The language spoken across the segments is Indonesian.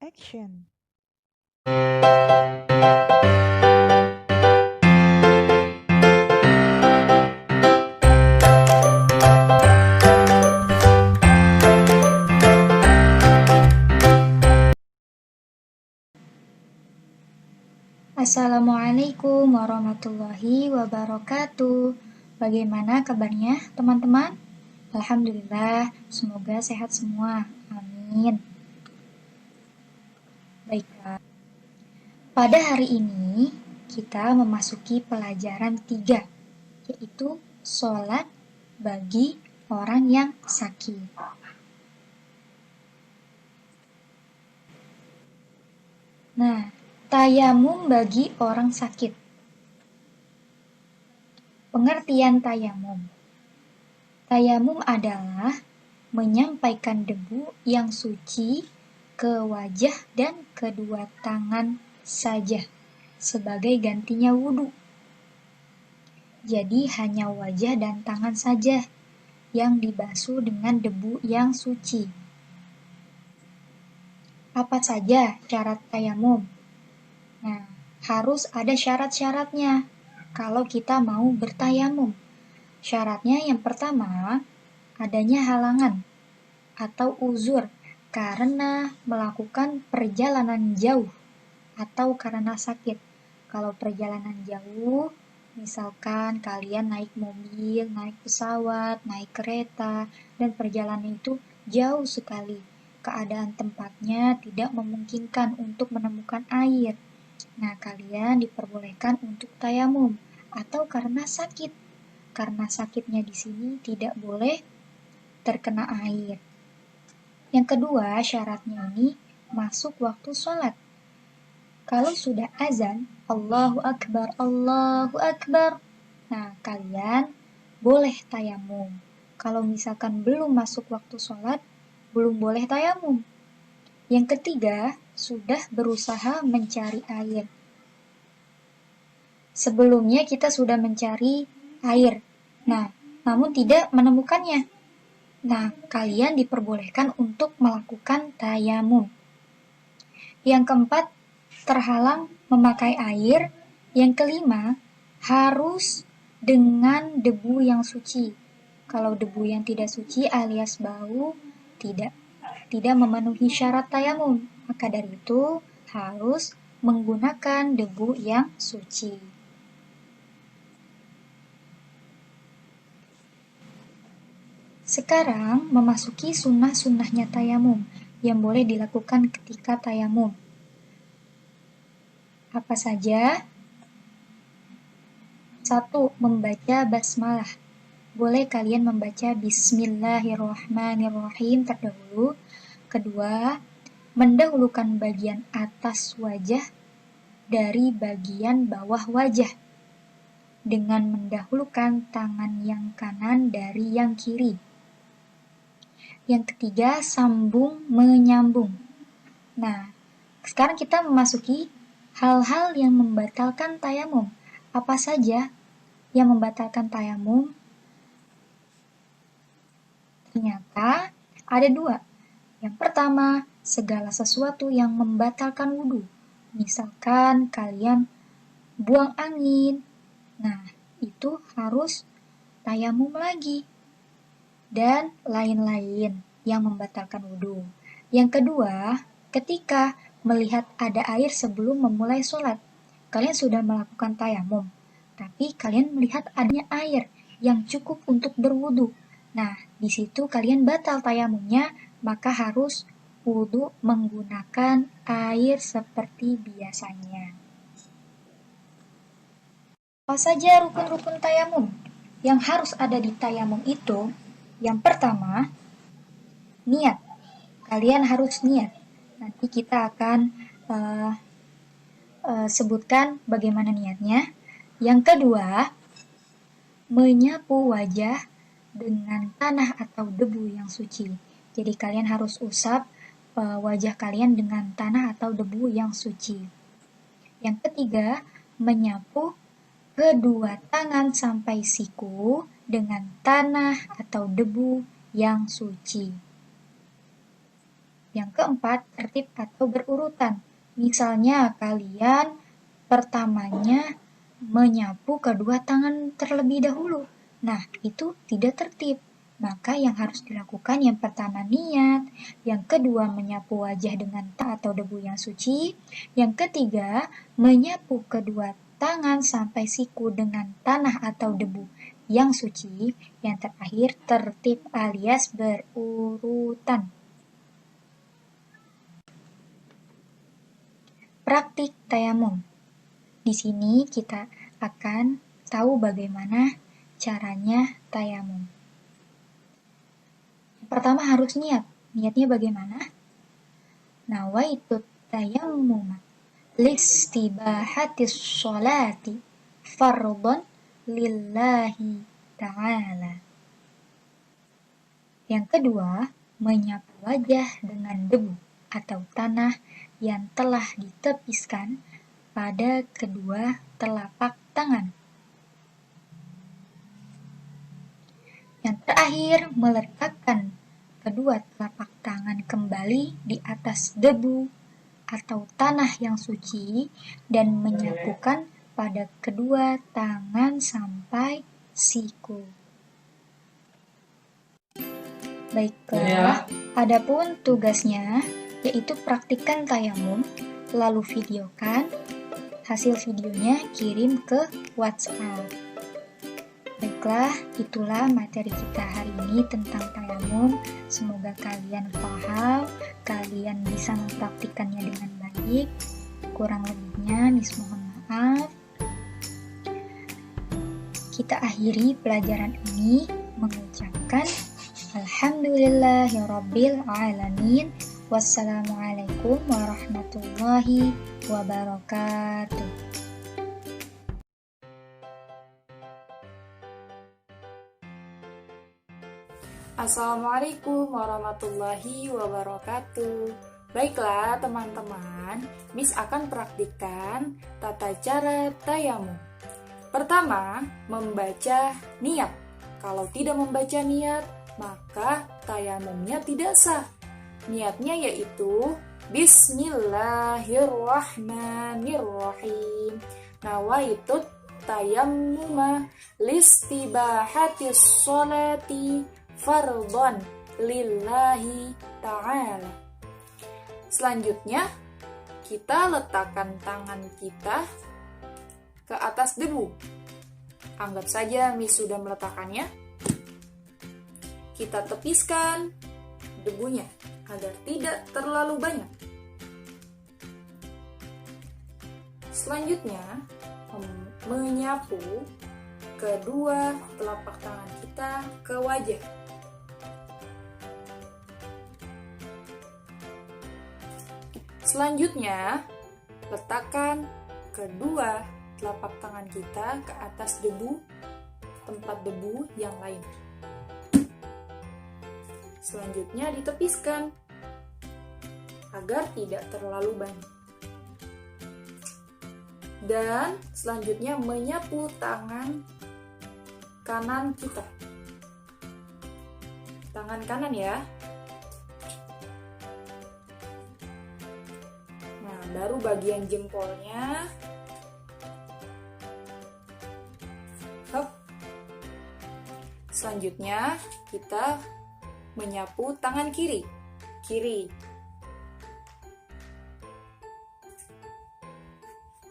Action. Assalamualaikum warahmatullahi wabarakatuh. Bagaimana kabarnya teman-teman? Alhamdulillah, semoga sehat semua. Amin. Baiklah, pada hari ini kita memasuki pelajaran 3, yaitu sholat bagi orang yang sakit. Nah, tayamum bagi orang sakit. Pengertian tayamum. Tayamum adalah menyampaikan debu yang suci ke wajah dan kedua tangan saja sebagai gantinya wudhu. Jadi hanya wajah dan tangan saja yang dibasuh dengan debu yang suci. Apa saja syarat tayamum? Nah, harus ada syarat-syaratnya kalau kita mau bertayamum. Syaratnya yang pertama, adanya halangan atau uzur karena melakukan perjalanan jauh atau karena sakit. Kalau perjalanan jauh, misalkan kalian naik mobil, naik pesawat, naik kereta, dan perjalanan itu jauh sekali. Keadaan tempatnya tidak memungkinkan untuk menemukan air. Nah, kalian diperbolehkan untuk tayamum atau karena sakit. Karena sakitnya di sini tidak boleh terkena air. Yang kedua, syaratnya ini masuk waktu sholat. Kalau sudah azan, Allahu Akbar, Allahu Akbar. Nah, kalian boleh tayamum. Kalau misalkan belum masuk waktu sholat, belum boleh tayamum. Yang ketiga, sudah berusaha mencari air. Sebelumnya kita sudah mencari air. Nah, namun tidak menemukannya. Nah, kalian diperbolehkan untuk melakukan tayamum. Yang keempat, terhalang memakai air. Yang kelima, harus dengan debu yang suci. Kalau debu yang tidak suci alias bau tidak memenuhi syarat tayamum, maka dari itu harus menggunakan debu yang suci. Sekarang memasuki sunnah-sunnahnya tayamum yang boleh dilakukan ketika tayamum. Apa saja? 1. Membaca basmalah. Boleh kalian membaca Bismillahirrahmanirrahim terdahulu. Kedua, mendahulukan bagian atas wajah dari bagian bawah wajah dengan mendahulukan tangan yang kanan dari yang kiri. Yang ketiga, sambung menyambung. Nah, sekarang kita memasuki hal-hal yang membatalkan tayamum. Apa saja yang membatalkan tayamum? Ternyata ada 2. Yang pertama, segala sesuatu yang membatalkan wudhu. Misalkan kalian buang angin. Nah, itu harus tayamum lagi. Dan lain-lain yang membatalkan wudhu. Yang kedua, ketika melihat ada air sebelum memulai sholat, kalian sudah melakukan tayamum, tapi kalian melihat adanya air yang cukup untuk berwudhu. Nah, di situ kalian batal tayamumnya, maka harus wudhu menggunakan air seperti biasanya. Apa saja rukun-rukun tayamum yang harus ada di tayamum itu? Yang pertama, niat. Kalian harus niat. Nanti kita akan sebutkan bagaimana niatnya. Yang kedua, menyapu wajah dengan tanah atau debu yang suci. Jadi kalian harus usap wajah kalian dengan tanah atau debu yang suci. Yang ketiga, menyapu kedua tangan sampai siku dengan tanah atau debu yang suci. Yang keempat, tertib atau berurutan. Misalnya kalian pertamanya menyapu kedua tangan terlebih dahulu. Nah, itu tidak tertib. Maka yang harus dilakukan yang pertama niat, yang kedua menyapu wajah dengan atau debu yang suci, yang ketiga menyapu kedua tangan sampai siku dengan tanah atau debu yang suci, yang terakhir tertib alias berurutan. Praktik tayamum. Di sini kita akan tahu bagaimana caranya tayamum. Pertama harus niat. Niatnya bagaimana? Nawaitu tayammum listibahatis sholati fardhon lillahi ta'ala. Yang kedua, menyapu wajah dengan debu atau tanah yang telah ditepiskan pada kedua telapak tangan. Yang terakhir, meletakkan kedua telapak tangan kembali di atas debu atau tanah yang suci dan menyapukan pada kedua tangan sampai siku. Baiklah, adapun tugasnya yaitu praktikkan tayamum, lalu videokan hasil videonya, kirim ke WhatsApp. Baiklah, itulah materi kita hari ini tentang tayamum. Semoga kalian paham, kalian bisa mempraktikkannya dengan baik. Kurang lebihnya, mohon maaf. Kita akhiri pelajaran ini mengucapkan Alhamdulillahirabbil alamin. Wassalamualaikum warahmatullahi wabarakatuh. Assalamualaikum warahmatullahi wabarakatuh. Baiklah teman-teman, Miss akan praktikkan tata cara tayamum. Pertama, membaca niat. Kalau tidak membaca niat, maka tayamumnya tidak sah. Niatnya yaitu Bismillahirrahmanirrahim. Nawaitut tayammuma listibahatis sholati fardhon lillahi ta'ala. Selanjutnya, kita letakkan tangan kita ke atas debu. Anggap saja Miss sudah meletakkannya. Kita tepiskan debunya agar tidak terlalu banyak. Selanjutnya, menyapu kedua telapak tangan kita ke wajah. Selanjutnya, letakkan kedua telapak tangan kita ke atas debu, tempat debu yang lain. Selanjutnya ditepiskan agar tidak terlalu banyak. Dan selanjutnya menyapu tangan kanan kita. Tangan kanan ya. Nah, baru bagian jempolnya. Hop. Selanjutnya kita menyapu tangan kiri.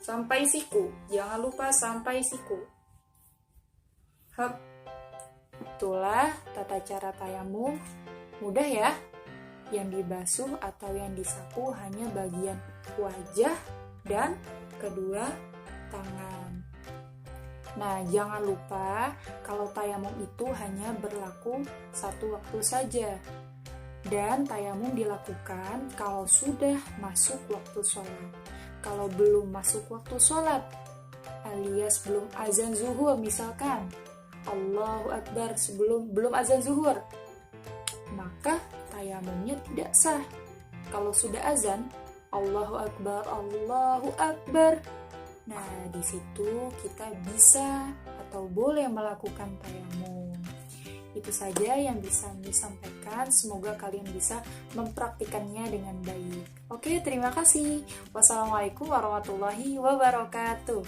Sampai siku. Jangan lupa sampai siku. Hop. Itulah tata cara tayamum. Mudah ya. Yang dibasuh atau yang disapu hanya bagian wajah dan kedua tangan. Nah, jangan lupa kalau tayamum itu hanya berlaku satu waktu saja. Dan tayamum dilakukan kalau sudah masuk waktu sholat. Kalau belum masuk waktu sholat, alias belum azan zuhur misalkan, Allahu Akbar belum azan zuhur, maka tayamumnya tidak sah. Kalau sudah azan, Allahu Akbar, Allahu Akbar. Nah, di situ kita bisa atau boleh melakukan tayamum. Itu saja yang bisa Miss sampaikan. Semoga kalian bisa mempraktikannya dengan baik. Oke, terima kasih. Wassalamualaikum warahmatullahi wabarakatuh.